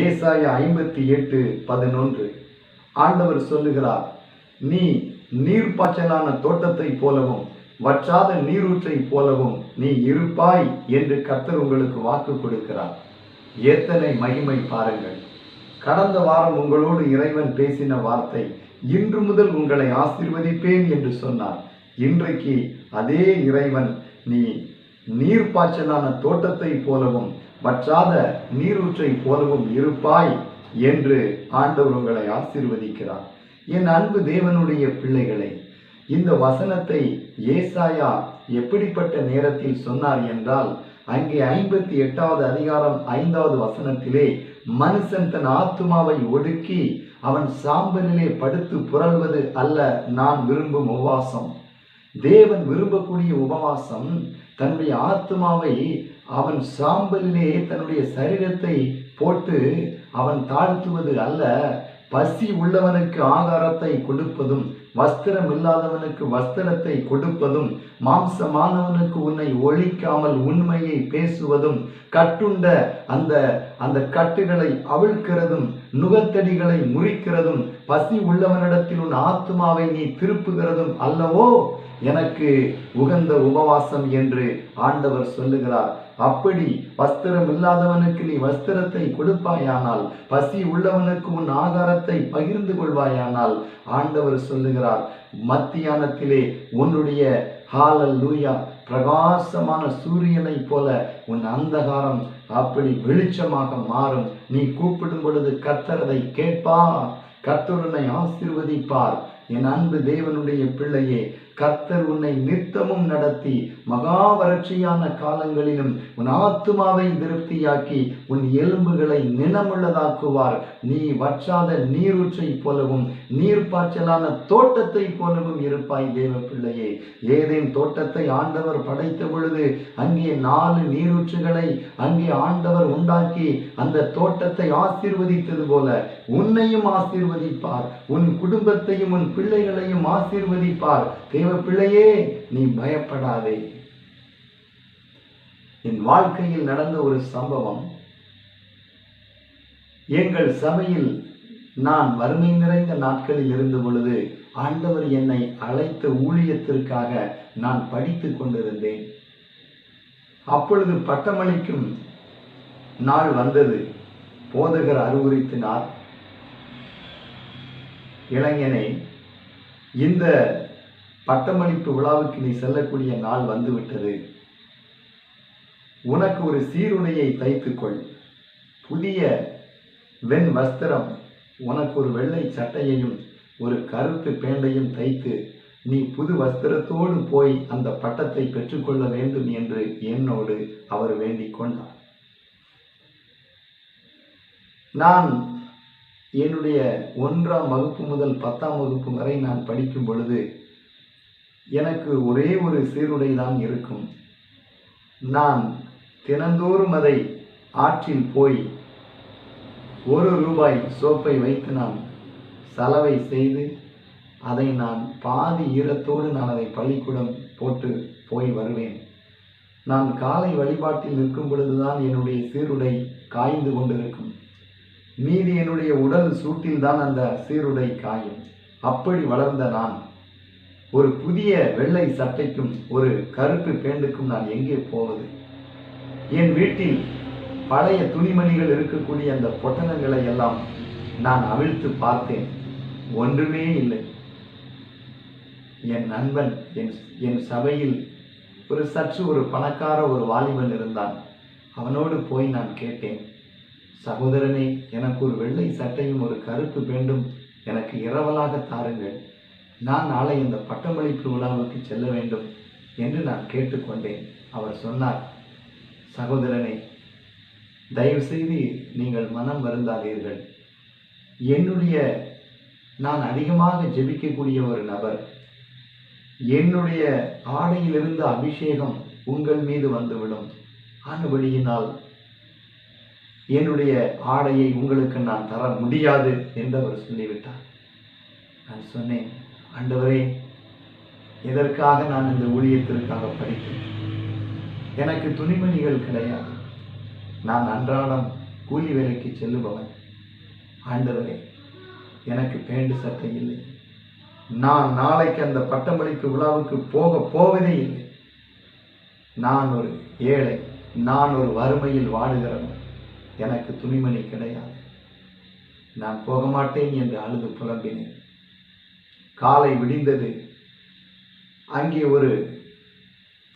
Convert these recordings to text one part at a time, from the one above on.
ஏசாயா 58:11 ஆண்டவர் சொல்லுகிறார், நீ நீர்ப்பாய்ச்சலான தோட்டத்தை போலவும் வற்றாத நீரூற்றை போலவும் நீ இருப்பாய் என்று கர்த்தர் உங்களுக்கு வாக்கு கொடுக்கிறார். எத்தனை மகிமை பாருங்கள். கடந்த வாரம் உங்களோடு இறைவன் பேசின வார்த்தை, இன்று முதல் உங்களை ஆசீர்வதிப்பேன் என்று சொன்னார். இன்றைக்கு அதே இறைவன் நீ நீர்ப்பாய்ச்சலான தோட்டத்தை போலவும் வற்றாத நீரூற்றை போலவும் இருப்பாய் என்று ஆண்டவர் உங்களை ஆசீர்வதிக்கிறார். என் அன்பு தேவனுடைய பிள்ளைகளை, இந்த வசனத்தை ஏசாயா எப்படிப்பட்ட நேரத்தில் சொன்னார் என்றால், அங்கே 58வது அதிகாரம் 5வது வசனத்திலே, மனுஷன் தன் ஆத்துமாவை ஒடுக்கி அவன் சாம்பலிலே படுத்து புரள்வது அல்ல நான் விரும்பும் உபவாசம். தேவன் விரும்பக்கூடிய உபவாசம் தன்னுடைய ஆத்மாவை அவன் சாம்பலிலே தன்னுடைய சரீரத்தை போட்டு அவன் தாழ்த்துவது அல்ல, பசி உள்ளவனுக்கு ஆகாரத்தை கொடுப்பதும் வஸ்திரம் இல்லாதவனுக்கு வஸ்திரத்தை கொடுப்பதும் மாம்சமானவனுக்கு உன்னை ஒழிக்காமல் உண்மையை பேசுவதும் கட்டுண்ட அந்த கட்டுகளை அவிழ்க்கிறதும் நுகத்தடிகளை முறிக்கிறதும் பசி உள்ளவனிடத்தில் உன் ஆத்மாவை நீ திருப்புகிறதும் அல்லவோ எனக்கு உகந்த உபவாசம் என்று ஆண்டவர் சொல்லுகிறார். அப்படி வஸ்திரம் இல்லாதவனுக்கு நீ வஸ்திரத்தை கொடுப்பாயானால், பசி உள்ளவனுக்கு உன் ஆகாரத்தை பகிர்ந்து கொள்வாயானால், ஆண்டவர் சொல்லுகிறார், மத்தியானத்திலே உன்னுடைய ஹalleluya பிரகாசமான சூரியனை போல உன் அந்தகாரம் அப்படி வெளிச்சமாக மாறும். நீ கூப்பிடும் பொழுது கர்த்தர் அதை கேட்பார், கர்த்தர் உன்னை ஆசீர்வதிப்பார். என் அன்பு தேவனுடைய பிள்ளையே, கர்த்தர் உன்னை நித்தமும் நடத்தி மகா வறட்சியான காலங்களிலும் உன் ஆத்துமாவை திருப்தியாக்கி உன் எலும்புகளை நினமுள்ளதாக்குவார். நீ வற்றாத நீரூற்றை போலவும் நீர்ப்பாய்ச்சலான தோட்டத்தை போலவும் இருப்பாய். தேவ பிள்ளையே, ஏதேன் தோட்டத்தை ஆண்டவர் படைத்த பொழுது அங்கே 4 நீரூற்றுகளை அங்கே ஆண்டவர் உண்டாக்கி அந்த தோட்டத்தை ஆசீர்வதித்தது போல உன்னையும் ஆசீர்வதிப்பார், உன் குடும்பத்தையும் உன் பிள்ளைகளையும் ஆசீர்வதிப்பார். தேவ பிள்ளையே, நீ பயப்படாதே. என் வாழ்க்கையில் நடந்த ஒரு சம்பவம், எங்கள் சபையில் நான் வறுமை நிறைந்த நாட்களில் இருந்த பொழுது ஆண்டவர் என்னை அழைத்த ஊழியத்திற்காக நான் படித்துக் கொண்டிருந்தேன். அப்பொழுது பட்டமளிக்கும் நாள் வந்தது. போதகர் அறிவுறுத்தினார், இளைஞனே, இந்த பட்டமளிப்பு விழாவுக்கு நீ செல்லக்கூடிய நாள் வந்துவிட்டது. உனக்கு ஒரு சீருடையை தைத்துக்கொள், புதிய வெண் வஸ்திரம், உனக்கு ஒரு வெள்ளை சட்டையையும் ஒரு கருப்பு பேண்டையும் தைத்து நீ புது வஸ்திரத்தோடு போய் அந்த பட்டத்தை பெற்றுக்கொள்ள வேண்டும் என்று என்னோடு அவர் வேண்டிக் கொண்டார். நான் என்னுடைய 1ஆம் வகுப்பு முதல் 10ஆம் வகுப்பு வரை நான் படிக்கும் பொழுது எனக்கு ஒரே ஒரு சீருடை தான் இருக்கும். நான் தினந்தோறும் அதை ஆற்றில் போய் ₹1 சோப்பை வைத்து நான் சலவை செய்து அதை நான் பாதி ஈரத்தோடு நான் அதை பள்ளிக்கூடம் போட்டு போய் வருவேன். நான் காலை வழிபாட்டில் நிற்கும் பொழுதுதான் என்னுடைய சீருடை காய்ந்து கொண்டிருக்கும். மீதி என்னுடைய உடல் சூட்டில் தான் அந்த சீருடை காயும். அப்படி வளர்ந்த நான் ஒரு புதிய வெள்ளை சட்டைக்கும் ஒரு கருப்பு பேண்டுக்கும் நான் எங்கே போவது? என் வீட்டில் பழைய துணிமணிகள் இருக்கக்கூடிய அந்த பொட்டணங்களை எல்லாம் நான் அவிழ்த்து பார்த்தேன், ஒன்றுமே இல்லை. என் நண்பன், என் சபையில் சற்று ஒரு பணக்கார ஒரு வாலிபன் இருந்தான். அவனோடு போய் நான் கேட்டேன், சகோதரனே, எனக்கு ஒரு வெள்ளை சட்டையும் ஒரு கருப்பு பேண்டும் எனக்கு இரவலாக தாருங்கள், நான் நாளை இந்த பட்டமளிப்பு விழாவுக்கு செல்ல வேண்டும் என்று நான் கேட்டுக்கொண்டேன். அவர் சொன்னார், சகோதரனே, தயவுசெய்து நீங்கள் மனம் வருந்தாதீர்கள். நான் அதிகமாக ஜெபிக்கக்கூடிய ஒரு நபர். என்னுடைய ஆடையிலிருந்த அபிஷேகம் உங்கள் மீது வந்துவிடும். ஆனபடியினால் என்னுடைய ஆடையை உங்களுக்கு நான் தர முடியாது என்று அவர் சொல்லிவிட்டார். நான் சொன்னேன், ஆண்டவரே, எதற்காக நான் இந்த ஊழியத்திற்காக படித்தேன்? எனக்கு துணிமணிகள் கிடையாது. நான் அன்றாடம் கூலி வேலைக்கு செல்லுபவன். ஆண்டவரே, எனக்கு பேண்டு சட்டை இல்லை, நான் நாளைக்கு அந்த பட்டமளிப்பு விழாவுக்கு போவதே இல்லை, நான் ஒரு ஏழை, நான் ஒரு வறுமையில் வாடுகிறவன், எனக்கு துணிமணி கிடையாது, நான் போக மாட்டேன் என்று அழுது புலம்பினேன். காலை விடிந்தது. அங்கே ஒரு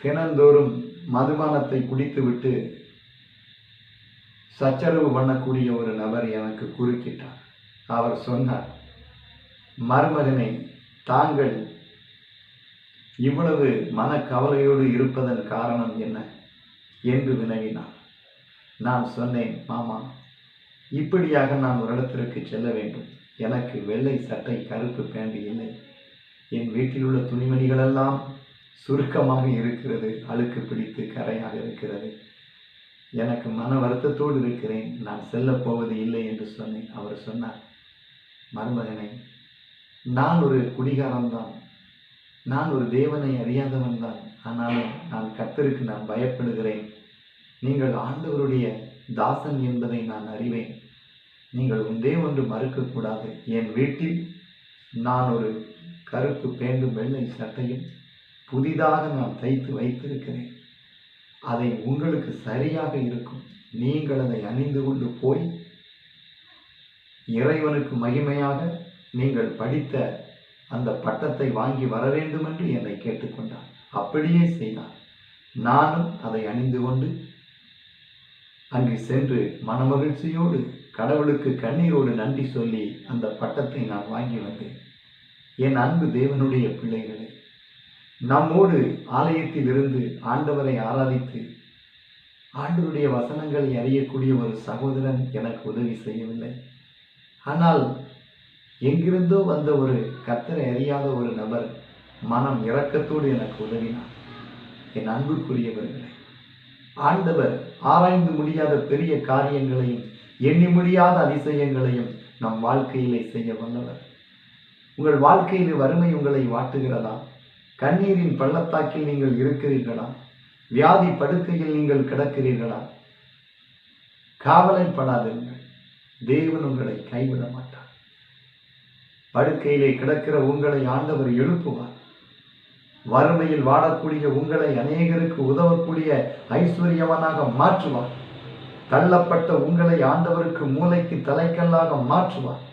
தினந்தோறும் மதுபானத்தை குடித்துவிட்டு சச்சரவு பண்ணக்கூடிய ஒரு நபர் எனக்கு குறுக்கிட்டார். அவர் சொன்னார், மருமகனை, தாங்கள் இவ்வளவு மனக்கவலையோடு இருப்பதன் காரணம் என்ன என்று வினவினார். நான் சொன்னேன், மாமா, இப்படியாக நான் ஒரு இடத்திற்கு செல்ல வேண்டும், எனக்கு வெள்ளை சட்டை கருப்பு பேண்ட் இல்லை, என் வீட்டில் உள்ள துணிமணிகளெல்லாம் சுருக்கமாக இருக்கிறது, அழுக்கு பிடித்து கரையாக இருக்கிறது, எனக்கு மன வருத்தத்தோடு இருக்கிறேன், நான் செல்ல போவது இல்லை என்று சொன்னேன். அவர் சொன்னார், மருமகனை, நான் ஒரு குடிகாரன்தான், நான் ஒரு தேவனை அறியாதவன் தான், ஆனாலும் நான் கர்த்தருக்கு நான் பயப்படுகிறேன், நீங்கள் ஆண்டவருடைய தாசன் என்பதை நான் அறிவேன், நீங்கள் ஒன்றே ஒன்று மறுக்கக்கூடாது, என் வீட்டில் நான் ஒரு கருப்பு பேண்டும் வெள்ளை சட்டையும் புதிதாக நான் தைத்து வைத்திருக்கிறேன், அதை உங்களுக்கு சரியாக இருக்கும், நீங்கள் அதை அணிந்து கொண்டு போய் இறைவனுக்கு மகிமையாக நீங்கள் படித்த அந்த பட்டத்தை வாங்கி வர வேண்டும் என்று என்னை கேட்டுக்கொண்டார். அப்படியே செய்தார். நானும் அதை அணிந்து கொண்டு அங்கு சென்று மனமகிழ்ச்சியோடு கடவுளுக்கு கண்ணீரோடு நன்றி சொல்லி அந்த பட்டத்தை நான் வாங்கி வந்தேன். என் அன்பு தேவனுடைய பிள்ளைகளே, நம்மோடு ஆலயத்தில் இருந்து ஆண்டவரை ஆராதித்து ஆண்டவருடைய வசனங்களை அறியக்கூடிய ஒரு சகோதரன் எனக்கு உதவி செய்யவில்லை. ஆனால் எங்கிருந்தோ வந்த ஒரு கர்த்தரை அறியாத ஒரு நபர் மனம் இரக்கத்தோடு எனக்கு உதவினார். என் அன்புக்குரியவர்களே, ஆண்டவர் ஆராய்ந்து முடியாத பெரிய காரியங்களையும் எண்ணி முடியாத அதிசயங்களையும் நம் வாழ்க்கையிலே செய்ய வல்லவர். உங்கள் வாழ்க்கையிலே வறுமை உங்களை வாட்டுகிறதா? கண்ணீரின் பள்ளத்தாக்கில் நீங்கள் இருக்கிறீர்களா? வியாதி படுக்கையில் நீங்கள் கிடக்கிறீர்களா? கவலைப்படாதீர்கள், தேவன் உங்களை கைவிட மாட்டார். படுக்கையிலே கிடக்கிற உங்களை ஆண்டவர் எழுப்புவார். வறுமையில் வாடக்கூடிய உங்களை அநேகருக்கு உதவக்கூடிய ஐஸ்வர்யவனாக மாற்றுவார். தள்ளப்பட்ட உங்களை ஆண்டவருக்கு மூளைக்கு தலைக்கல்லாக மாற்றுவார்.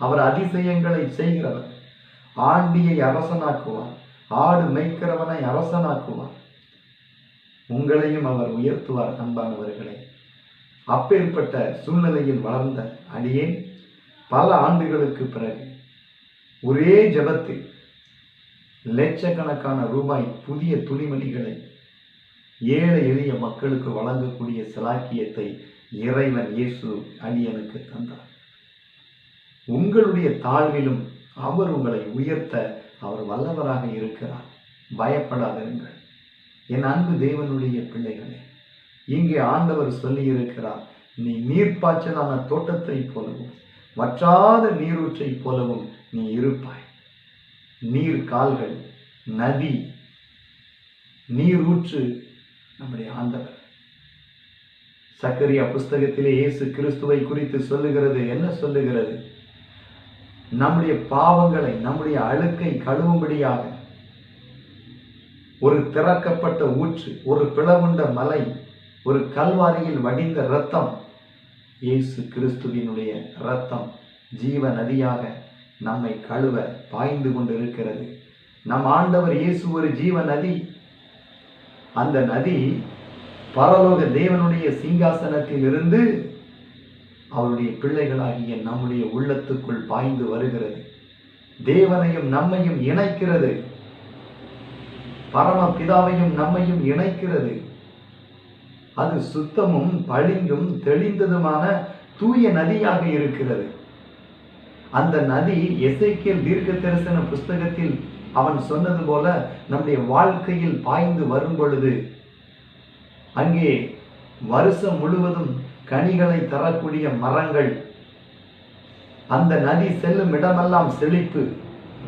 அவர் அதிசயங்களை செய்கிறவர். ஆண்டியை அரசனாக்குவார், ஆடு மேய்க்கிறவனை அரசனாக்குவார். உங்களையும் அவர் உயர்த்துவார். அன்பானவர்களே, அப்பேற்பட்ட சூழ்நிலையில் வளர்ந்த அடியேன் பல ஆண்டுகளுக்கு பிறகு ஒரே ஜெபத்தில் லட்சக்கணக்கான ரூபாய் புதிய துணிமணிகளை ஏழை எளிய மக்களுக்கு வழங்கக்கூடிய சிலாக்கியத்தை இறைவன் இயேசு அடியனுக்கு தந்தார். உங்களுடைய தாழ்விலும் அவர் உங்களை உயர்த்த அவர் வல்லவராக இருக்கிறார். பயப்படாதிருங்கள் என் அன்பு தேவனுடைய பிள்ளைகளே. இங்கே ஆண்டவர் சொல்லி இருக்கிறார், நீ நீர்ப்பாய்ச்சலான தோட்டத்தை போலவும் வற்றாத நீரூற்றை போலவும் நீ இருப்பாய். நீர் கால்கள், நதி, நீரூற்று நம்முடைய ஆண்டவர். சக்கரியா புஸ்தகத்திலே இயேசு கிறிஸ்துவை குறித்து சொல்லுகிறது. என்ன சொல்லுகிறது? நம்முடைய பாவங்களை, நம்முடைய அழுக்கை கழுவும்படியாக ஒரு திறக்கப்பட்ட ஊற்று, ஒரு பிளவுண்ட மலை, ஒரு கல்வாரியில் வடிந்த இரத்தம், இயேசு கிறிஸ்துவினுடைய இரத்தம் ஜீவ நதியாக நம்மை கழுவ பாய்ந்து கொண்டிருக்கிறது. நம் ஆண்டவர் இயேசு ஒரு ஜீவ நதி. அந்த நதி பரலோக தேவனுடைய சிங்காசனத்தில் இருந்து அவருடைய பிள்ளைகளாகிய நம்முடைய உள்ளத்துக்குள் பாய்ந்து வருகிறது. தேவனையும் நம்மையும் இணைக்கிறது. பரமபிதாவையும் நம்மையும் இணைக்கிறது. அது சுத்தமும் பளிங்கும் தெளிந்ததுமான தூய நதியாக இருக்கிறது. அந்த நதி எசேக்கியேல் தீர்க்க தரிசன புஸ்தகத்தில் அவன் சொன்னது போல நம்முடைய வாழ்க்கையில் பாய்ந்து வரும் பொழுது அங்கே வருஷம் முழுவதும் கனிகளை தரக்கூடிய மரங்கள், அந்த நதி செல்லும் இடமெல்லாம் செழிப்பு,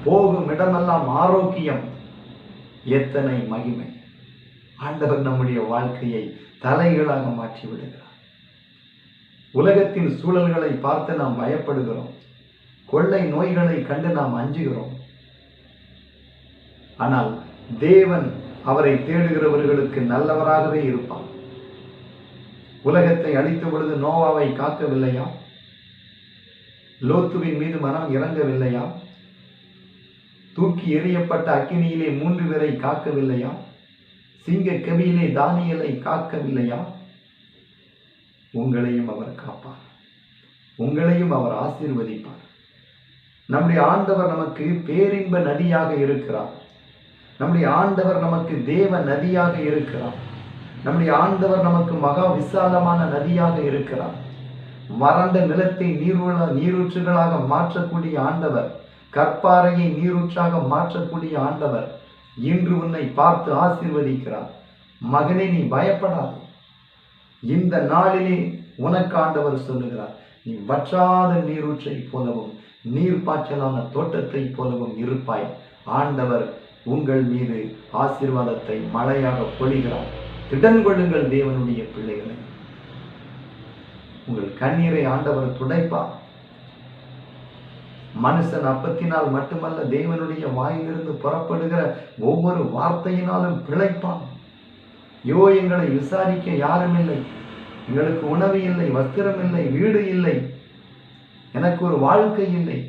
போகும் இடமெல்லாம் ஆரோக்கியம். எத்தனை மகிமை! ஆண்டவர் நம்முடைய வாழ்க்கையை தலைகளாக மாற்றி விடுகிறார். உலகத்தின் சூழல்களை பார்த்து நாம் பயப்படுகிறோம். கொள்ளை நோய்களை கண்டு நாம் அஞ்சுகிறோம். ஆனால் தேவன் அவரை தேடுகிறவர்களுக்கு நல்லவராகவே இருப்பார். உலகத்தை அழித்த பொழுது நோவாவை காக்கவில்லையா? லோத்துவின் மீது மனம் இறங்கவில்லையா? தூக்கி எறியப்பட்ட அக்கினியிலே 3 பேரை காக்கவில்லையா? சிங்க கவியிலே தானியலை காக்கவில்லையா? உங்களையும் அவர் காப்பார். உங்களையும் அவர் ஆசீர்வதிப்பார். நம்முடைய ஆண்டவர் நமக்கு பேரின்ப நதியாக இருக்கிறார். நம்முடைய ஆண்டவர் நமக்கு தேவ நதியாக இருக்கிறார். நம்முடைய ஆண்டவர் நமக்கு மகா விசாலமான நதியாக இருக்கிறார். வறண்ட நிலத்தை நீரூற்றுகளாக மாற்றக்கூடிய ஆண்டவர், கற்பாறையை நீரூற்றாக மாற்றக்கூடிய ஆண்டவர் இன்று உன்னை பார்த்து ஆசீர்வதிக்கிறார். மகனே, நீ பயப்படாது. இந்த நாளிலே உனக்கு ஆண்டவர் சொல்லுகிறார், நீ வற்றாத நீரூற்றை போலவும் நீர்ப்பாய்ச்சலான தோட்டத்தை போலவும் இருப்பாய். ஆண்டவர் உங்கள் மீது ஆசீர்வாதத்தை மழையாக பொழிகிறார். திடன் கொள்ளுங்கள் தேவனுடைய பிள்ளைகளை. உங்கள் கண்ணீரை ஆண்டவர் துடைப்பார். மனுஷன் அப்பத்தினால் மட்டுமல்ல, தேவனுடைய வாயிலிருந்து புறப்படுகிற ஒவ்வொரு வார்த்தையினாலும் பிழைப்பான். எங்களை விசாரிக்க யாரும் இல்லை, எங்களுக்கு உணவு இல்லை, வஸ்திரம் இல்லை, வீடு இல்லை, எனக்கு ஒரு வாழ்க்கை இல்லை,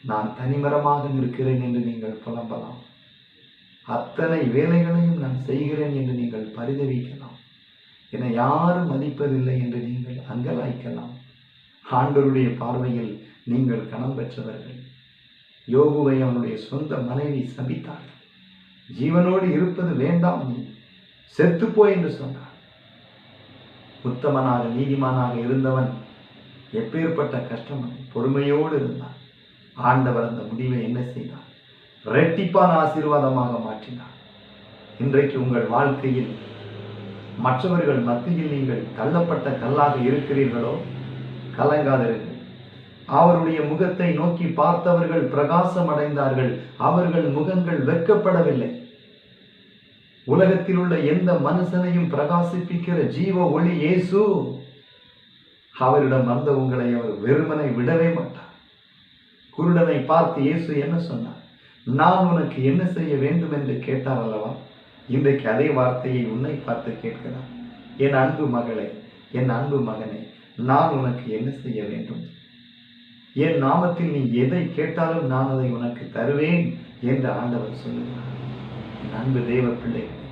நான் தனிமரமாக நிற்கிறேன் என்று நீங்கள் புலம்பலாம். அத்தனை வேலைகளையும் நான் செய்கிறேன் என்று நீங்கள் பரிதவிக்கலாம். என்னை யாரும் மதிப்பதில்லை என்று நீங்கள் அங்கலாய்க்கலாம். ஆண்டவருடைய பார்வையில் நீங்கள் கணம் பெற்றவர்கள். யோபுவை அவனுடைய சொந்த மனைவி சபித்தார். ஜீவனோடு இருப்பது வேண்டாம், நீ செத்துப்போய் என்று சொன்னார். உத்தமனாக நீதிமானாக இருந்தவன் எப்பேற்பட்ட கஷ்டம் பொறுமையோடு இருந்தான். ஆண்டவர் அந்த முடிவை என்ன செய்தார்? இரட்டிப்பான ஆசீர்வாதமாக மாற்றினார். இன்றைக்கு உங்கள் வாழ்க்கையில் மற்றவர்கள் மத்தியில் நீங்கள் தள்ளப்பட்ட கல்லாக இருக்கிறீர்களோ, கலங்காதிருங்கள். அவருடைய முகத்தை நோக்கி பார்த்தவர்கள் பிரகாசம் அடைந்தார்கள். அவர்கள் முகங்கள் வெட்கப்படவில்லை. உலகத்தில் உள்ள எந்த மனுஷனையும் பிரகாசிப்பிக்கிற ஜீவ ஒளி இயேசு. அவரிடம் வந்த உங்களை அவர் வெறுமனை விடவே மாட்டார். குருடனை பார்த்து இயேசு என்ன சொன்னார்? நான் உனக்கு என்ன செய்ய வேண்டும் என்று கேட்டார் அல்லவா? இன்றைக்கு அதே வார்த்தையை உன்னை பார்த்து கேட்கிறார். என் அன்பு மகளே, என் அன்பு மகனே, நான் உனக்கு என்ன செய்ய வேண்டும்? என் நாமத்தில் நீ எதை கேட்டாலும் நான் அதை உனக்கு தருவேன் என்று ஆண்டவர் சொல்லுகிறார். என் அன்பு தேவ பிள்ளைகளே,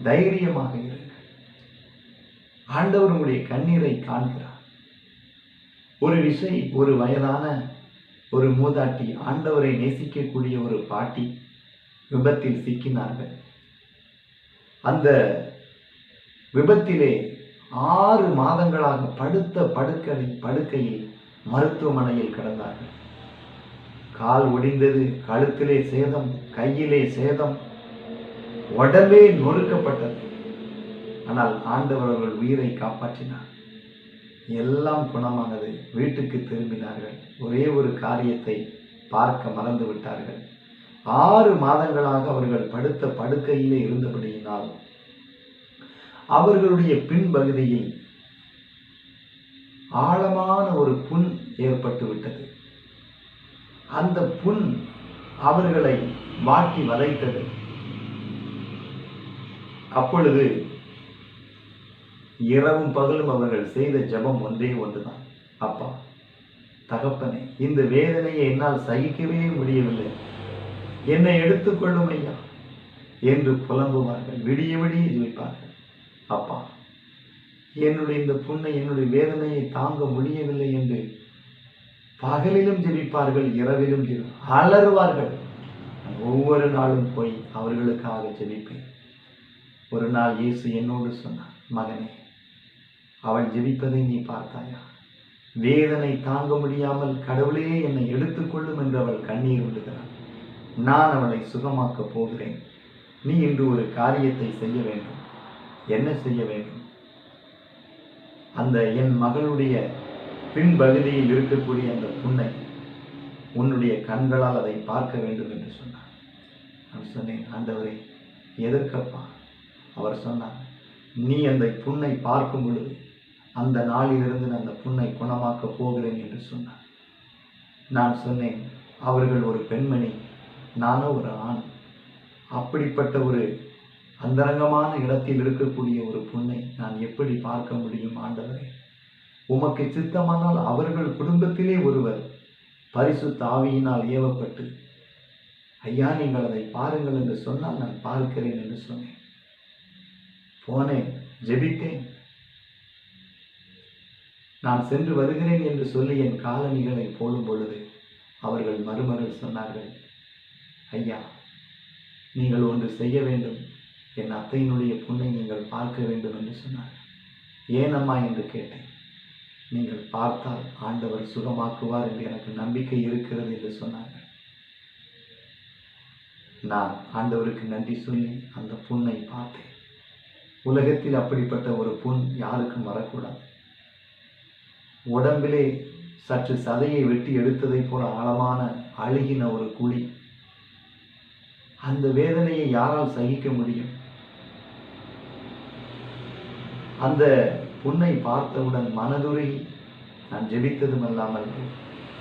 தைரியமாக இருங்கள். ஆண்டவர் உங்களுடைய கண்ணீரை காண்கிறார். ஒரு வயதான ஒரு மூதாட்டி, ஆண்டவரை நேசிக்கக்கூடிய ஒரு பாட்டி விபத்தில் சிக்கினார்கள். அந்த விபத்திலே 6 மாதங்களாக படுக்கையில் மருத்துவமனையில் கிடந்தார்கள். கால் ஒடிந்தது, கழுத்திலே சேதம், கையிலே சேதம், உடம்பே நொறுக்கப்பட்டது. ஆனால் ஆண்டவர் அவர்கள் உயிரை காப்பாற்றினார். எல்லாம் குணமானது. வீட்டுக்கு திரும்பினார்கள். ஒரே ஒரு காரியத்தை பார்க்க மறந்து விட்டார்கள். 6 மாதங்களாக அவர்கள் படுத்த படுக்கையிலே இருந்தபடியினால் அவர்களுடைய பின்பகுதியில் ஆழமான ஒரு புண் ஏற்பட்டு விட்டது. அந்த புண் அவர்களை வாட்டி வதைத்தது. அப்பொழுது இரவும் பகலும் அவர்கள் செய்த ஜெபம் ஒன்றே ஒன்றுதான். அப்பா, தகப்பனே, இந்த வேதனையை என்னால் சகிக்கவே முடியவில்லை, என்னை எடுத்துக்கொள்ளும் ஐயா என்று புலம்புவார்கள். விடிய விடிய ஜெபிப்பார்கள். அப்பா, என்னுடைய இந்த புண்ணை, என்னுடைய வேதனையை தாங்க முடியவில்லை என்று பகலிலும் ஜெபிப்பார்கள், இரவிலும் அலறுவார்கள். ஒவ்வொரு நாளும் போய் அவர்களுக்காக ஜெபிப்பேன். ஒரு நாள் இயேசு என்னோடு சொன்னார், மகனே, அவள் ஜெபிப்பதை நீ பார்த்தாயா? வேதனை தாங்க முடியாமல் கடவுளே என்னை எடுத்துக்கொள்ளும் என்று அவள் கண்ணீர் விடுகிறாள். நான் அவளை சுகமாக்கப் போகிறேன். நீ இன்று ஒரு காரியத்தை செய்ய வேண்டும். என்ன செய்ய வேண்டும்? அந்த என் மகளுடைய பின்பகுதியில் இருக்கக்கூடிய அந்த புண்ணை உன்னுடைய கண்களால் அதை பார்க்க வேண்டும் என்று சொன்னார். நான் சொன்னேன், ஆண்டவரே, எதற்கப்பா? அவர் சொன்னார், நீ அந்த புண்ணை பார்க்கும் பொழுது அந்த நாளிலிருந்து நான் அந்த புண்ணை குணமாக்கப் போகிறேன் என்று சொன்னார். நான் சொன்னேன், அவர்கள் ஒரு பெண்மணி, நானோ ஒரு ஆண். அப்படிப்பட்ட ஒரு அந்தரங்கமான இடத்தில் இருக்கக்கூடிய ஒரு புண்ணை நான் எப்படி பார்க்க முடியும் ஆண்டவரே? உமக்கு சித்தமானால் அவர்கள் குடும்பத்திலே ஒருவர் பரிசுத்த ஆவியினால் ஏவப்பட்டு, ஐயா நீங்கள் அதை பாருங்கள் என்று சொன்னால் நான் பார்க்கிறேன் என்று சொன்னேன். போனேன், ஜெபித்தேன். நான் சென்று வருகிறேன் என்று சொல்லி என் காலணிகளை போடும் பொழுது அவர்கள் மருமகள் சொன்னார்கள், ஐயா நீங்கள் ஒன்று செய்ய வேண்டும், என் அத்தையினுடைய புண்ணை நீங்கள் பார்க்க வேண்டும் என்று சொன்னார்கள். ஏனம்மா என்று கேட்டேன். நீங்கள் பார்த்தால் ஆண்டவர் சுகமாக்குவார் என்று எனக்கு நம்பிக்கை இருக்கிறது என்று சொன்னார்கள். நான் ஆண்டவருக்கு நன்றி சொல்லி அந்த புண்ணை பார்த்தேன். உலகத்தில் அப்படிப்பட்ட ஒரு புண் யாருக்கும் வரக்கூடாது. உடம்பிலே சற்று சதையை வெட்டி எடுத்ததை போல ஆழமான அழுகின ஒரு குழி. அந்த வேதனையை யாரால் சகிக்க முடியும்? அந்த புண்ணை பார்த்தவுடன் மனதுருகி நான் ஜெபித்ததும் அல்லாமல்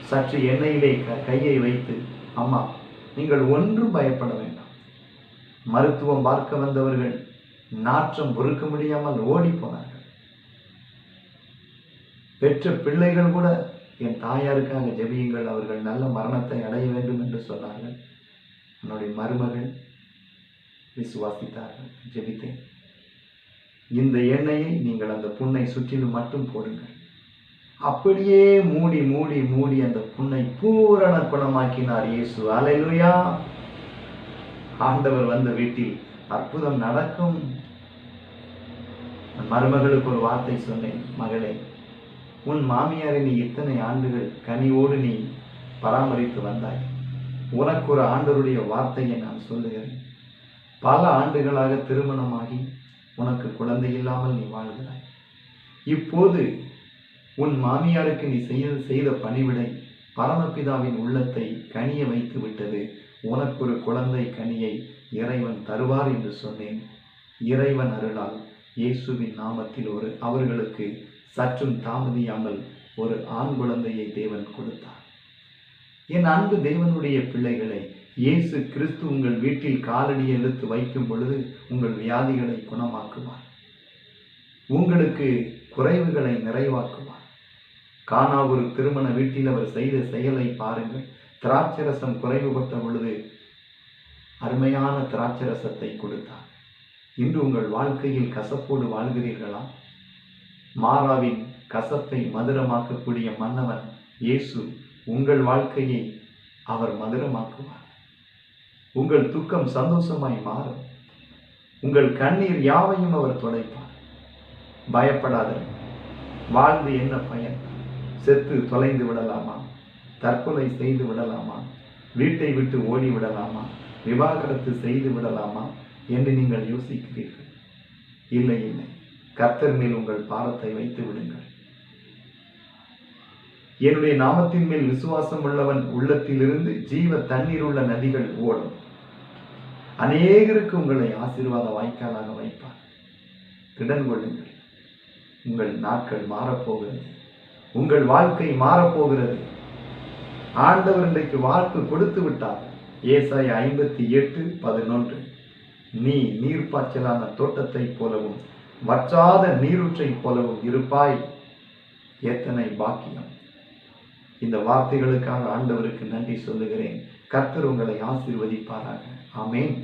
சற்று எண்ணெயிலே கையை வைத்து, அம்மா நீங்கள் ஒன்றும் பயப்பட வேண்டாம். மருத்துவம் பார்க்க வந்தவர்கள் நாற்றம் பொறுக்க முடியாமல் ஓடி போனார்கள். பெற்ற பிள்ளைகள் கூட என் தாயாருக்காக ஜெபியுங்கள், அவர்கள் நல்ல மரணத்தை அடைய வேண்டும் என்று சொன்னார்கள். என்னுடைய மருமகள் விசுவாசித்தார்கள். ஜெபித்தேன். இந்த எண்ணெயை நீங்கள் அந்த புண்ணை சுற்றிலும் மட்டும் போடுங்கள். அப்படியே மூடி மூடி மூடி அந்த புண்ணை பூரண குணமாக்கினார் இயேசு. அல்லேலூயா. ஆண்டவர் வந்த வீட்டில் அற்புதம் நடக்கும். மருமகளுக்கு ஒரு வார்த்தை சொன்னேன், மகளே உன் மாமியாரை நீ இத்தனை ஆண்டுகள் கனிவோடு நீ பராமரித்து வந்தாய். உனக்கு ஒரு ஆண்டவருடைய வார்த்தையை நான் சொல்லுகிறேன். பல ஆண்டுகளாக திருமணமாகி உனக்கு குழந்தை இல்லாமல் நீ வாழ்கிறாய். இப்போது உன் மாமியாருக்கு நீ செய்த பணிவிடை பரமபிதாவின் உள்ளத்தை கனிய வைத்து விட்டது. உனக்கு ஒரு குழந்தை கனியை இறைவன் தருவார் என்று சொன்னேன். இறைவன் அருளால் இயேசுவின் நாமத்தில் அவர்களுக்கு சற்றும் தாமதியாமல் ஒரு ஆண் குழந்தையை தேவன் கொடுத்தார். என் அன்பு தேவனுடைய பிள்ளைகளை, இயேசு கிறிஸ்து உங்கள் வீட்டில் காலடி எடுத்து வைக்கும் பொழுது உங்கள் வியாதிகளை குணமாக்குவார். உங்களுக்கு குறைவுகளை நிறைவாக்குவார். கானா ஒரு திருமண வீட்டில் அவர் செய்த செயலை பாருங்கள். திராட்சரசம் குறைவுபட்ட பொழுது அருமையான திராட்சரசத்தை கொடுத்தார். இன்று உங்கள் வாழ்க்கையில் கசப்போடு வாழ்கிறீர்களா? மாறாவின் கசப்பை மதுரமாக்கக்கூடிய மன்னவன் இயேசு உங்கள் வாழ்க்கையை அவர் மதுரமாக்குவார். உங்கள் துக்கம் சந்தோஷமாய் மாறும். உங்கள் கண்ணீர் யாவையும் அவர் துடைப்பார். பயப்படாதீர்கள். வாழ்ந்து என்ன பயன்? செத்து தொலைந்து விடலாமா? தற்கொலை செய்து விடலாமா? வீட்டை விட்டு ஓடி விடலாமா? விவாகரத்து செய்து விடலாமா என்று நீங்கள் யோசிக்கிறீர்கள். இல்லை இல்லை, கர்த்தர் மேல் உங்கள் பாரத்தை வைத்து விடுங்கள். என்னுடைய நாமத்தின் மேல் விசுவாசம் உள்ளவன் உள்ளத்திலிருந்து ஜீவ தண்ணீர் உள்ள நதிகள் ஓடும். அநேகருக்கு உங்களை ஆசீர்வாத வாய்க்காலாக வைப்பார். திடன் கொள்ளுங்கள். உங்கள் நாட்கள் மாறப்போகிறது. உங்கள் வாழ்க்கை மாறப்போகிறது. ஆண்டவர் இன்றைக்கு வாக்கு கொடுத்து விட்டார். ஏசாயா 58:11 நீ நீர்ப்பாய்ச்சலான தோட்டத்தை போலவும் வற்றாத நீரூற்றை போலவும் இருப்பாய். எத்தனை பாக்கியம்! இந்த வார்த்தைகளுக்காக ஆண்டவருக்கு நன்றி சொல்லுகிறேன். கர்த்தர் உங்களை ஆசீர்வதிப்பாராக. ஆமென்.